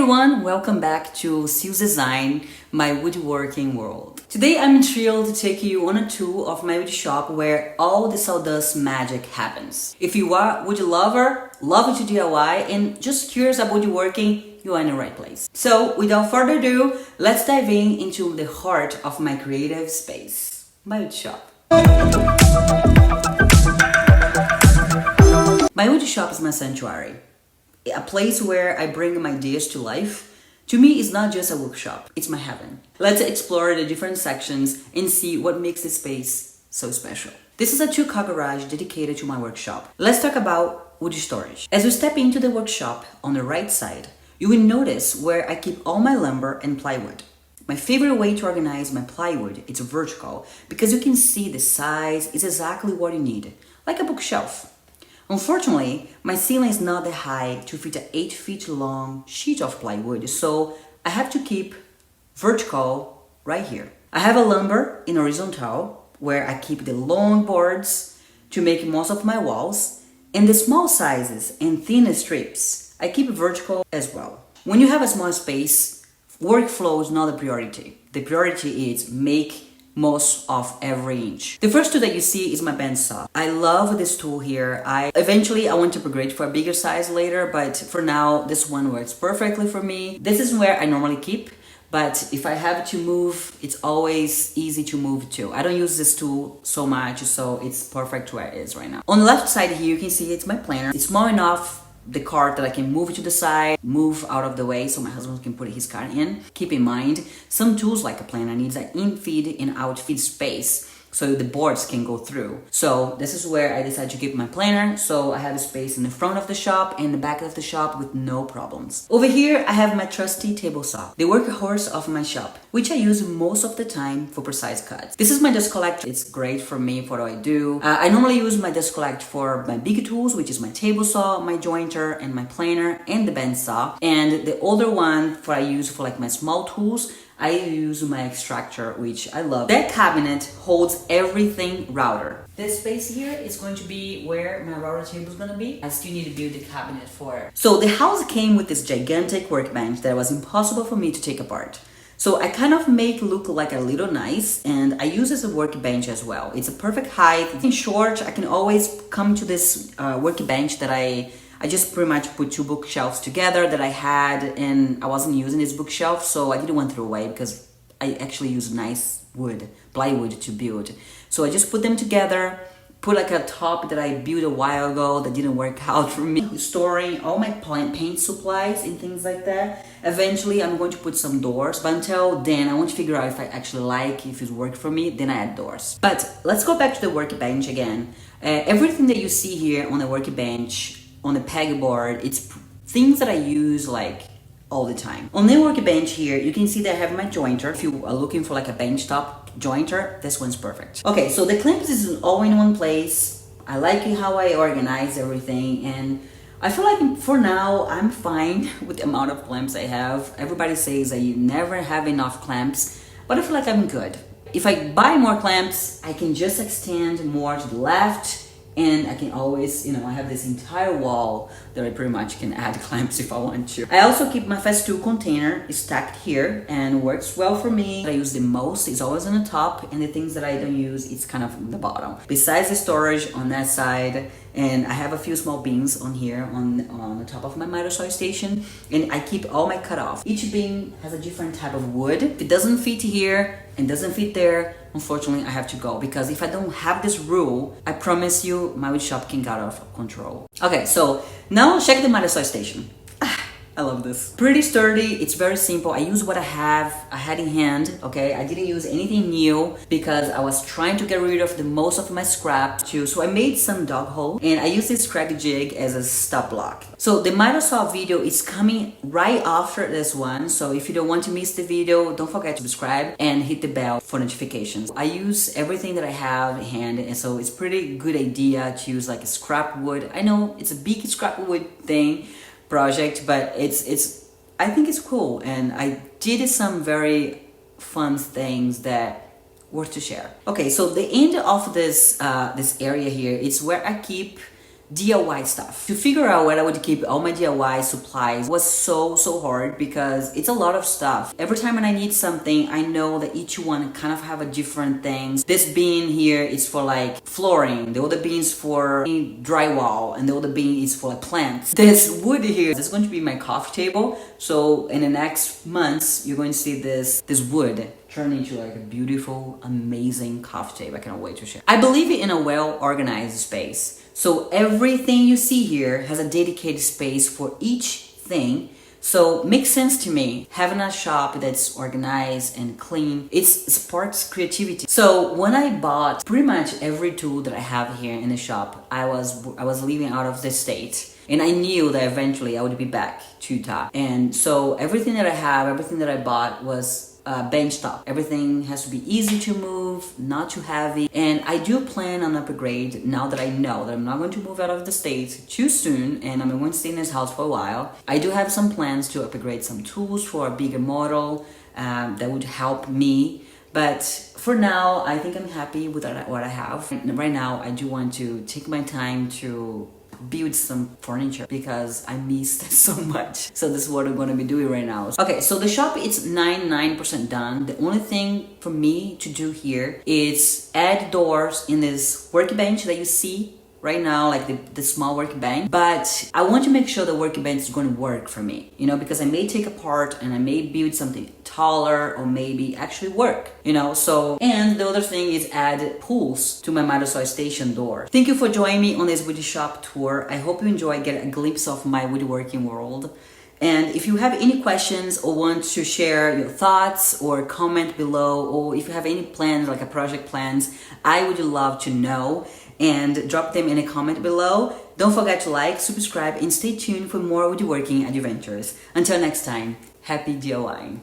everyone, welcome back to Seals Design, my woodworking world. Today I'm thrilled to take you on a tour of my wood shop where all the sawdust magic happens. If you are a wood lover, love to DIY, and just curious about woodworking, you are in the right place. So without further ado, let's dive into the heart of my creative space, my wood shop. My wood shop is my sanctuary. A place where I bring my ideas to life. To me, it's not just a workshop, it's my heaven. Let's explore the different sections and see what makes this space so special. This is a two-car garage dedicated to my workshop. Let's talk about wood storage. As you step into the workshop on the right side, you will notice where I keep all my lumber and plywood. My favorite way to organize my plywood is vertical because you can see the size is exactly what you need, like a bookshelf. Unfortunately, my ceiling is not that high to fit an 8 feet long sheet of plywood, so I have to keep vertical right here. I have a lumber in horizontal where I keep the long boards to make most of my walls, and the small sizes and thin strips I keep vertical as well. When you have a small space, workflow is not a priority. The priority is make most of every inch. The first tool that you see is my bandsaw. I love this tool here. Eventually I want to upgrade for a bigger size later, but for now this one works perfectly for me. This is where I normally keep, but if I have to move, it's always easy to move too. I don't use this tool so much, so it's perfect where it is right now. On the left side here, you can see it's my planner. It's small enough, the cart that I can move to the side, move out of the way so my husband can put his cart in. Keep in mind, some tools like a planner needs an in-feed and out-feed space so the boards can go through. So this is where I decided to keep my planner, so I have a space in the front of the shop and the back of the shop with no problems. Over here, I have my trusty table saw, the workhorse of my shop, which I use most of the time for precise cuts. This is my dust collector. It's great for me for what I do. I normally use my dust collector for my big tools, which is my table saw, my jointer, and my planer, and the bandsaw. And the older one I use for like my small tools, I use my extractor, which I love. That cabinet holds everything router. This space here is going to be where my router table is going to be. I still need to build the cabinet for it. So the house came with this gigantic workbench that was impossible for me to take apart. So I kind of make it look like a little nice, and I use this as a workbench as well. It's a perfect height. In short, I can always come to this workbench that I just pretty much put two bookshelves together that I had, and I wasn't using this bookshelf, so I didn't want to throw away because I actually use nice wood, plywood to build. So I just put them together, put like a top that I built a while ago that didn't work out for me, storing all my paint supplies and things like that. Eventually I'm going to put some doors, but until then I want to figure out if I actually like, if it works for me, then I add doors. But let's go back to the workbench again. Everything that you see here on the workbench, on the pegboard, it's things that I use like all the time. On the workbench here, you can see that I have my jointer. If you are looking for like a benchtop jointer, this one's perfect. Okay, so the clamps is all in one place. I like how I organize everything, and I feel like for now I'm fine with the amount of clamps I have. Everybody says that you never have enough clamps, but I feel like I'm good. If I buy more clamps, I can just extend more to the left, and I can always, I have this entire wall that I pretty much can add clamps if I want to. I also keep my Festool container stacked here and works well for me. What I use the most is always on the top, and the things that I don't use, it's kind of on the bottom. Besides the storage on that side, and I have a few small bins on here on the top of my miter saw station, and I keep all my cutoff. Each bin has a different type of wood. If it doesn't fit here and doesn't fit there, unfortunately I have to go, because if I don't have this rule, I promise you my wood shop can get out of control. Okay, so now check the miter saw station. I love this. Pretty sturdy, it's very simple. I use what I had in hand, okay? I didn't use anything new because I was trying to get rid of the most of my scrap too. So I made some dog hole, and I use this crack jig as a stop block. So the miter saw video is coming right after this one. So if you don't want to miss the video, don't forget to subscribe and hit the bell for notifications. I use everything that I have in hand, and so it's pretty good idea to use like a scrap wood. I know it's a big scrap wood project, but I think it's cool, and I did some very fun things that worth to share. Okay, so the end of this area here is where I keep DIY stuff. To figure out where I would keep all my DIY supplies was so hard because it's a lot of stuff. Every time when I need something, I know that each one kind of have a different things. This bin here is for like flooring, the other bin is for drywall, and the other bin is for plants. This wood here, this is going to be my coffee table. So in the next months, you're going to see this wood turn into like a beautiful, amazing coffee table. I cannot wait to share. I believe in a well-organized space. So everything you see here has a dedicated space for each thing. So makes sense to me. Having a shop that's organized and clean, it sparks creativity. So when I bought pretty much every tool that I have here in the shop, I was living out of the state. And I knew that eventually I would be back to Utah. And so everything that I have, everything that I bought was bench top. Everything has to be easy to move, not too heavy. And I do plan on upgrade now that I know that I'm not going to move out of the States too soon and I'm going to stay in this house for a while. I do have some plans to upgrade some tools for a bigger model that would help me. But for now, I think I'm happy with what I have. And right now, I do want to take my time to build some furniture because I missed it so much. So this is what I'm going to be doing right now. Okay, so the shop is 99% done. The only thing for me to do here is add doors in this workbench that you see right now, like the small workbench. But I want to make sure the workbench is going to work for me, you know, because I may take apart and I may build something taller or maybe actually work, you know. So, and the other thing is add pulls to my Microsoft station door. Thank you for joining me on this WoodShop tour. I hope you enjoy, get a glimpse of my woodworking world. And if you have any questions or want to share your thoughts or comment below, or if you have any plans, like a project plans, I would love to know, and drop them in a comment below. Don't forget to like, subscribe, and stay tuned for more woodworking adventures. Until next time, happy DIYing.